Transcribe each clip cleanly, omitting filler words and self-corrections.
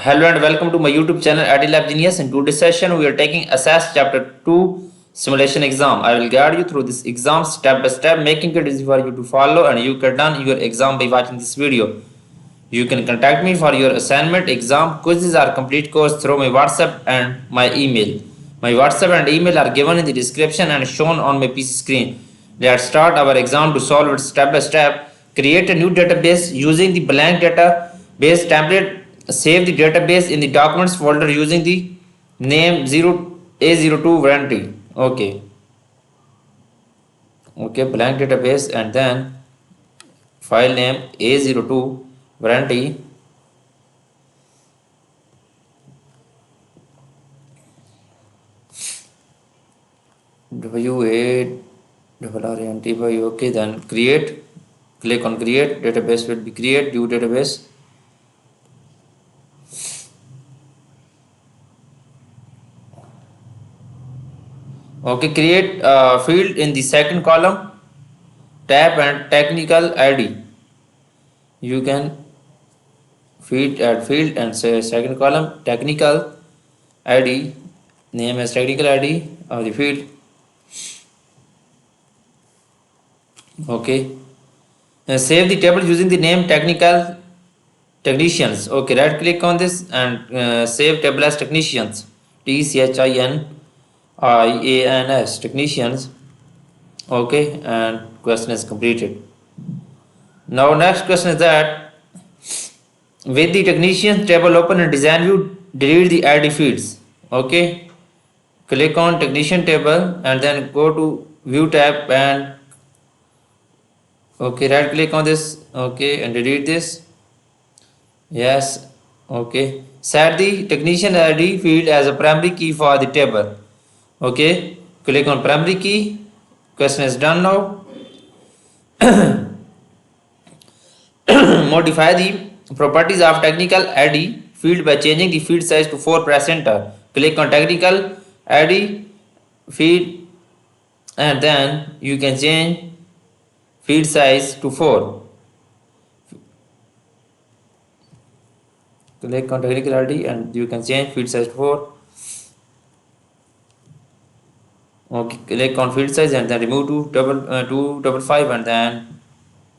Hello and welcome to my YouTube channel Lab Genius. In today's session, we are taking SAS Chapter 2 Simulation Exam. I will guide you through this exam step by step, making it easy for you to follow, and you can done your exam by watching this video. You can contact me for your assignment, exam, quizzes, or complete course through my WhatsApp and my email. My WhatsApp and email are given in the description and shown on my PC screen. Let's start our exam to solve it step by step. Create a new database using the blank database template. Save the database in the documents folder using the name 0A02 warranty. Okay, blank database and then file name A02 warranty. WA okay, then create, click on create, database will be create, new database. Okay, create a field in the second column, tab and technical ID. You can add field and say second column, technical ID, name as technical ID of the field. Okay, and save the table using the name technicians. Okay, right click on this and save table as technicians, TCHINIANS, technicians. Okay, and question is completed. Now next question is that with the technicians table open in design view, delete the ID fields. Okay, click on technician table and then go to view tab and okay, right click on this. Okay, and delete this. Yes. Okay, set the technician ID field as a primary key for the table. Okay, click on primary key. Question is done now. Modify the properties of technical ID field by changing the field size to 4. Press enter. Click on technical ID field and then you can change field size to 4. Click on technical ID and you can change field size to 4. Okay, click on field size and then remove to 255 and then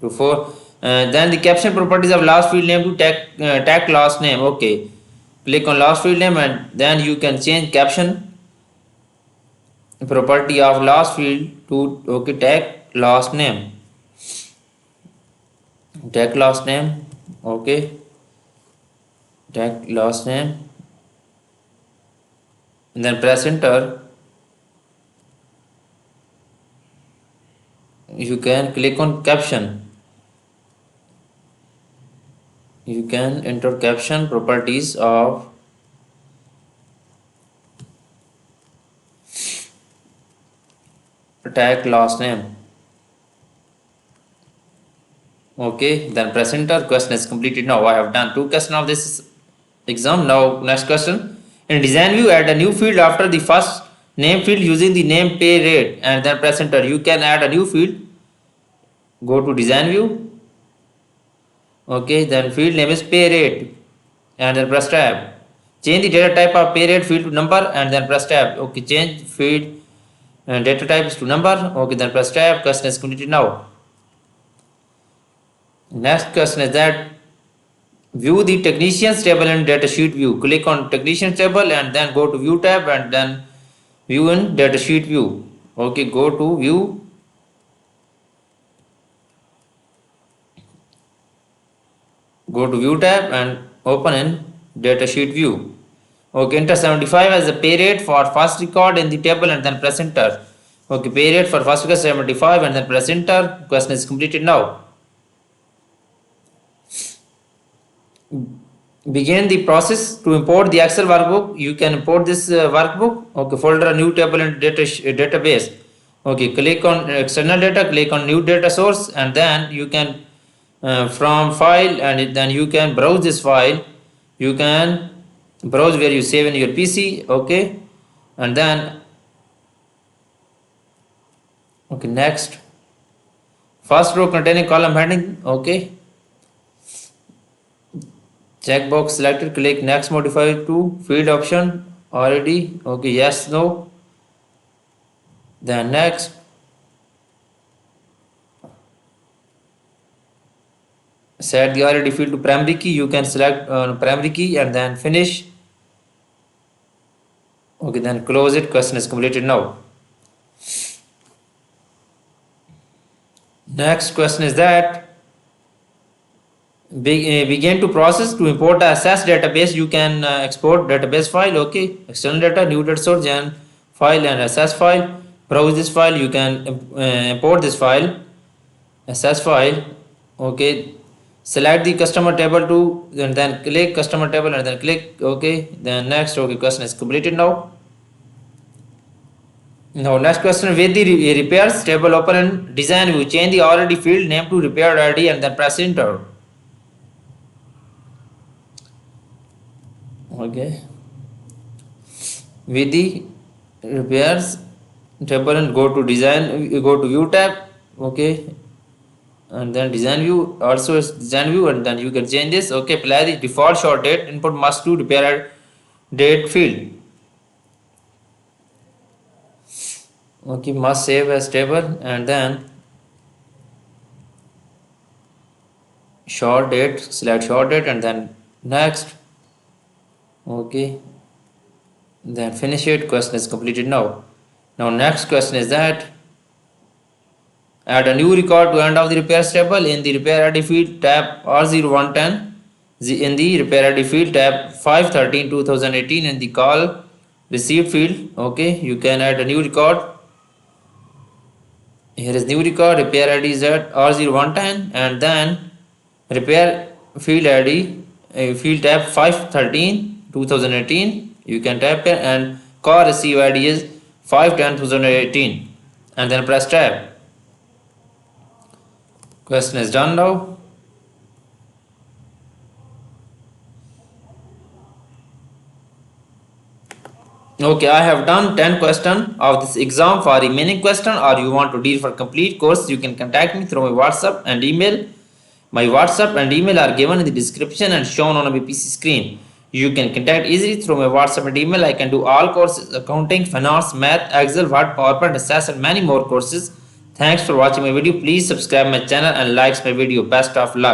to 4. Then the caption properties of last field name to tag last name. Okay, click on last field name and then you can change caption property of last field to okay tag last name. Tag last name. Okay, tag last name and then press enter. You can click on caption. You can enter caption properties of tag last name. Okay, then press enter. Question is completed. Now I have done 2 questions of this exam. Now next question. In design view, add a new field after the first name field using the name pay rate and then press enter. You can add a new field. Go to design view. Okay, then field name is pay rate and then press tab. Change the data type of pay rate field to number and then press tab. Okay, change field and data types to number. Okay, then press tab. Question is completed now. Next question is that view the technicians table in datasheet view. Click on technicians table and then go to view tab and then view in datasheet view. Okay, go to view. Go to view tab and open in datasheet view. Okay, enter 75 as the pay rate for first record in the table and then press enter. Okay, pay rate for first record 75 and then press enter. Question is completed now. Begin the process to import the Excel workbook. You can import this workbook. Okay, folder a new table in database. Okay, click on external data, click on new data source and then you can from file and then you can browse this file. You can browse where you save in your PC. Okay, and then okay, next first row containing column heading. Okay, Checkbox selected, click next, modify to field option already. Okay, yes, no. Then next. Set the already field to primary key. You can select primary key and then finish. Okay, then close it. Question is completed now. Next question is that begin to process to import the access database. You can export database file. Okay, external data, new data source, and file and access file. Browse this file. You can import this file, access file. Okay, select the customer table to and then click customer table and then click okay. Then next. Okay, question is completed now. Now next question, with the repairs table open and design view, change the already field name to repaired ID and then press enter. Okay. With the repairs table and go to design, you go to view tab. Okay. And then design view, also is design view, and then you can change this. Okay, apply the default short date input must to repair date field. Okay, must save as table and then short date, select short date and then next. Okay, then finish it. Question is completed now. Now next question is that add a new record to end of the repairs table in the repair ID field tab R0110, in the repair ID field tab 513-2018 in the call received field. Okay, you can add a new record. Here is new record, repair ID is at R0110 and then repair field ID field tab 513-2018. You can tap here and call receive ID is 510-2018 and then press tab. Question is done now. Okay, I have done 10 questions of this exam. For remaining question or you want to deal for complete course, you can contact me through my WhatsApp and email. My WhatsApp and email are given in the description and shown on my PC screen. You can contact easily through my WhatsApp and email. I can do all courses, accounting, finance, math, Excel, Word, PowerPoint, SAS and many more courses. Thanks for watching my video. Please subscribe my channel and like my video. Best of luck.